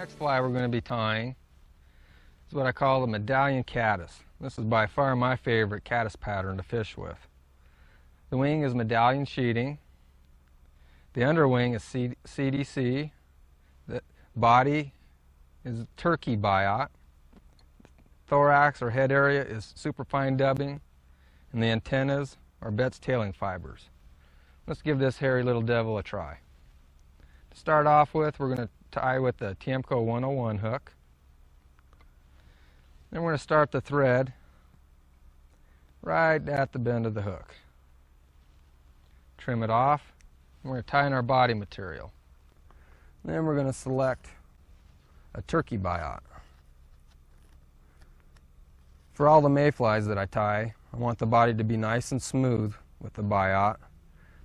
Next fly we're going to be tying is what I call the Medallion Caddis. This is by far my favorite caddis pattern to fish with. The wing is Medallion sheeting. The underwing is CDC. The body is turkey biot. Thorax or head area is superfine dubbing. And the antennas are Betz tailing fibers. Let's give this hairy little devil a try. To start off with, we're going to tie with the Tiemco 101 hook. Then we're going to start the thread right at the bend of the hook. Trim it off. And we're going to tie in our body material. Then we're going to select a turkey biot. For all the mayflies that I tie, I want the body to be nice and smooth with the biot.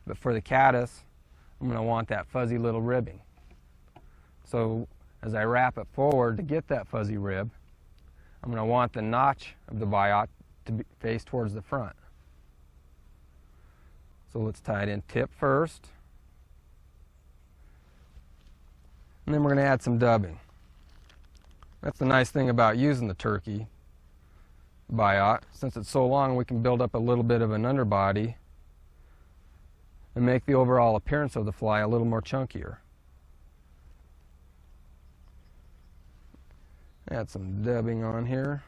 But for the caddis, I'm going to want that fuzzy little ribbing. So as I wrap it forward to get that fuzzy rib, I'm going to want the notch of the biot to be face towards the front. So let's tie it in tip first. And then we're going to add some dubbing. That's the nice thing about using the turkey biot. Since it's so long, we can build up a little bit of an underbody and make the overall appearance of the fly a little more chunkier. Add some dubbing on here.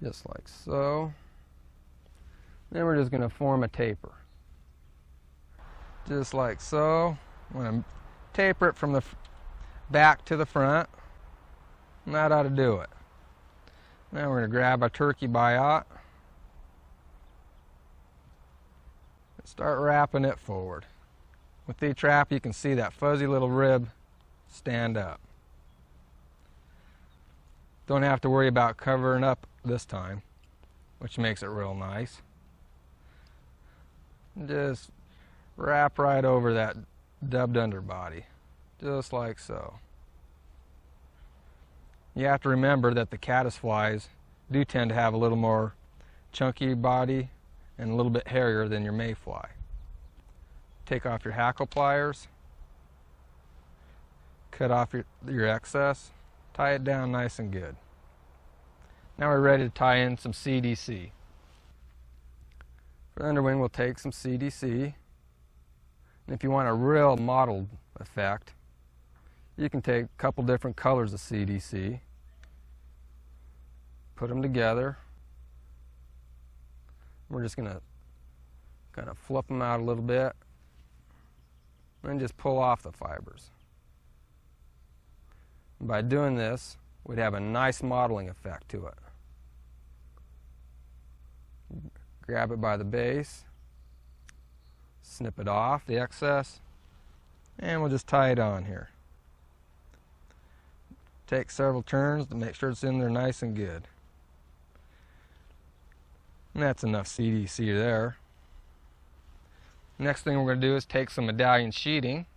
Just like so. Then we're just going to form a taper. Just like so. I'm going to taper it from the back to the front. And that ought to do it. Now we're going to grab a turkey biot. Start wrapping it forward. With each wrap, you can see that fuzzy little rib stand up. Don't have to worry about covering up this time, which makes it real nice. Just wrap right over that dubbed underbody, just like so. You have to remember that the caddis flies do tend to have a little more chunky body and a little bit hairier than your mayfly. Take off your hackle pliers, cut off your excess, tie it down nice and good. Now we're ready to tie in some CDC. For the underwing, we'll take some CDC. And if you want a real mottled effect, you can take a couple different colors of CDC, put them together. We're just going to kind of fluff them out a little bit and just pull off the fibers. And by doing this, we'd have a nice modeling effect to it. Grab it by the base, snip it off, the excess, and we'll just tie it on here. Take several turns to make sure it's in there nice and good. And that's enough CDC there. Next thing we're going to do is take some Medallion sheeting.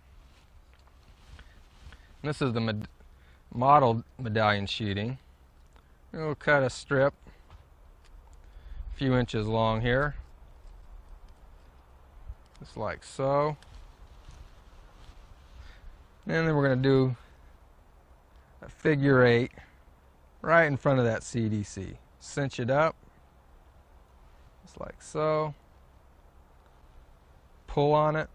And this is the modeled Medallion sheeting. And we'll cut a strip a few inches long here, just like so. And then we're going to do a figure 8 right in front of that CDC. Cinch it up, just like so. Pull on it.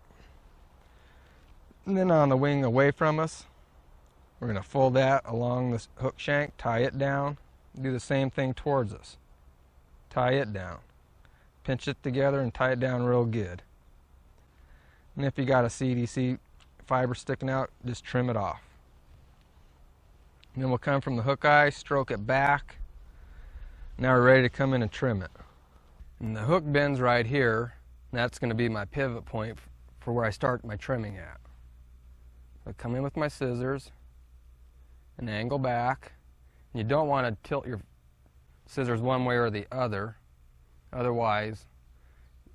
And then on the wing away from us, we're going to fold that along this hook shank, tie it down, do the same thing towards us. Tie it down. Pinch it together and tie it down real good. And if you got a CDC fiber sticking out, just trim it off. And then we'll come from the hook eye, stroke it back. Now we're ready to come in and trim it. And the hook bends right here. And that's going to be my pivot point for where I start my trimming at. I come in with my scissors and angle back. And you don't want to tilt your scissors one way or the other, otherwise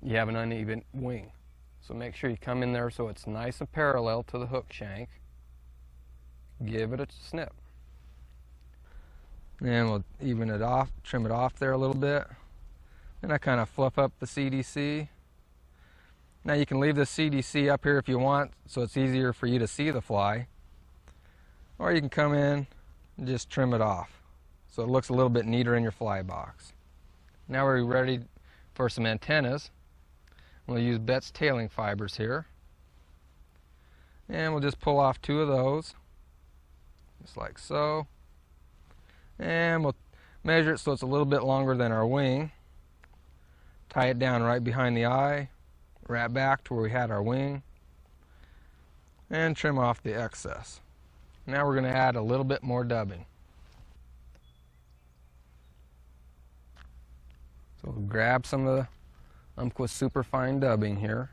you have an uneven wing. So make sure you come in there so it's nice and parallel to the hook shank. Give it a snip. And we'll even it off, trim it off there a little bit. Then I kind of fluff up the CDC. Now you can leave the CDC up here if you want, so it's easier for you to see the fly. Or you can come in and just trim it off, so it looks a little bit neater in your fly box. Now we're ready for some antennas. We'll use Bet's tailing fibers here. And we'll just pull off 2 of those, just like so. And we'll measure it so it's a little bit longer than our wing. Tie it down right behind the eye, wrap back to where we had our wing, and trim off the excess. Now we're going to add a little bit more dubbing. So we'll grab some of the Umpqua Superfine dubbing here.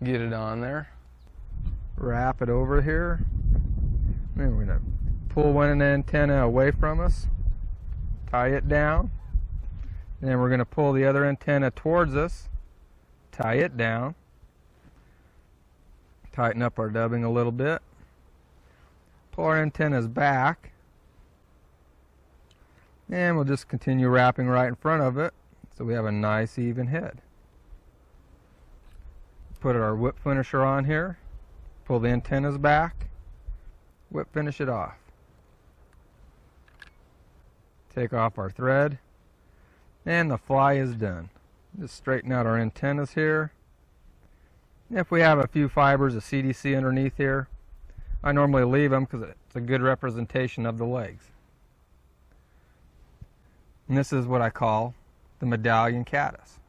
Get it on there. Wrap it over here. Then we're going to pull one antenna away from us, tie it down. Then we're going to pull the other antenna towards us, tie it down, tighten up our dubbing a little bit, pull our antennas back, and we'll just continue wrapping right in front of it so we have a nice even head. Put our whip finisher on here, pull the antennas back, whip finish it off. Take off our thread, and the fly is done. Just straighten out our antennas here. If we have a few fibers of CDC underneath here, I normally leave them because it's a good representation of the legs. And this is what I call the Medallion Caddis.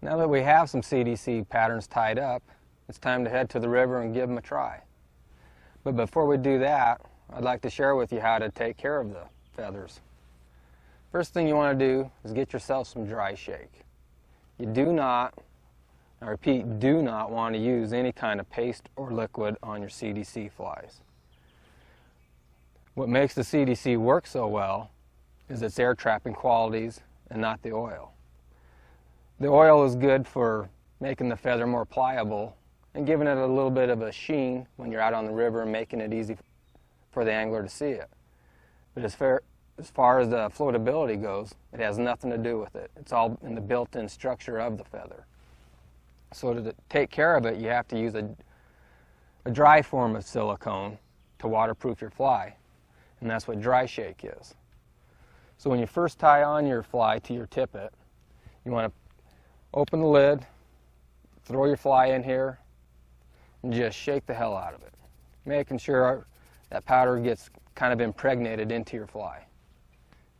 Now that we have some CDC patterns tied up, it's time to head to the river and give them a try. But before we do that, I'd like to share with you how to take care of the feathers. First thing you want to do is get yourself some dry shake. You do not, I repeat, do not want to use any kind of paste or liquid on your CDC flies. What makes the CDC work so well is its air trapping qualities and not the oil. The oil is good for making the feather more pliable and giving it a little bit of a sheen when you're out on the river and making it easy for the angler to see it. But as far as the floatability goes, it has nothing to do with it. It's all in the built-in structure of the feather. So to take care of it, you have to use a dry form of silicone to waterproof your fly, and that's what dry shake is. So when you first tie on your fly to your tippet, you want to open the lid, throw your fly in here, and just shake the hell out of it, making sure that powder gets kind of impregnated into your fly.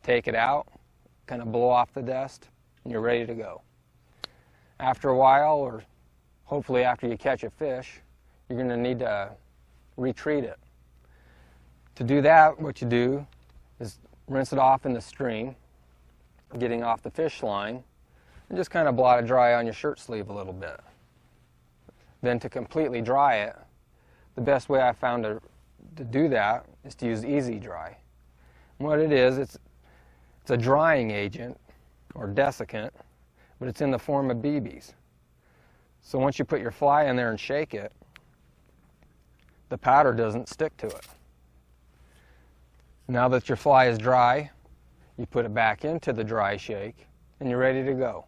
Take it out, kind of blow off the dust, and you're ready to go. After a while, or hopefully after you catch a fish, you're going to need to retreat it. To do that, what you do is rinse it off in the stream, getting off the fish line, and just kind of blot it dry on your shirt sleeve a little bit. Then to completely dry it, the best way I found to do that is to use Easy Dry. And what it is, it's a drying agent or desiccant, but it's in the form of BBs. So once you put your fly in there and shake it, the powder doesn't stick to it. Now that your fly is dry, you put it back into the dry shake and you're ready to go.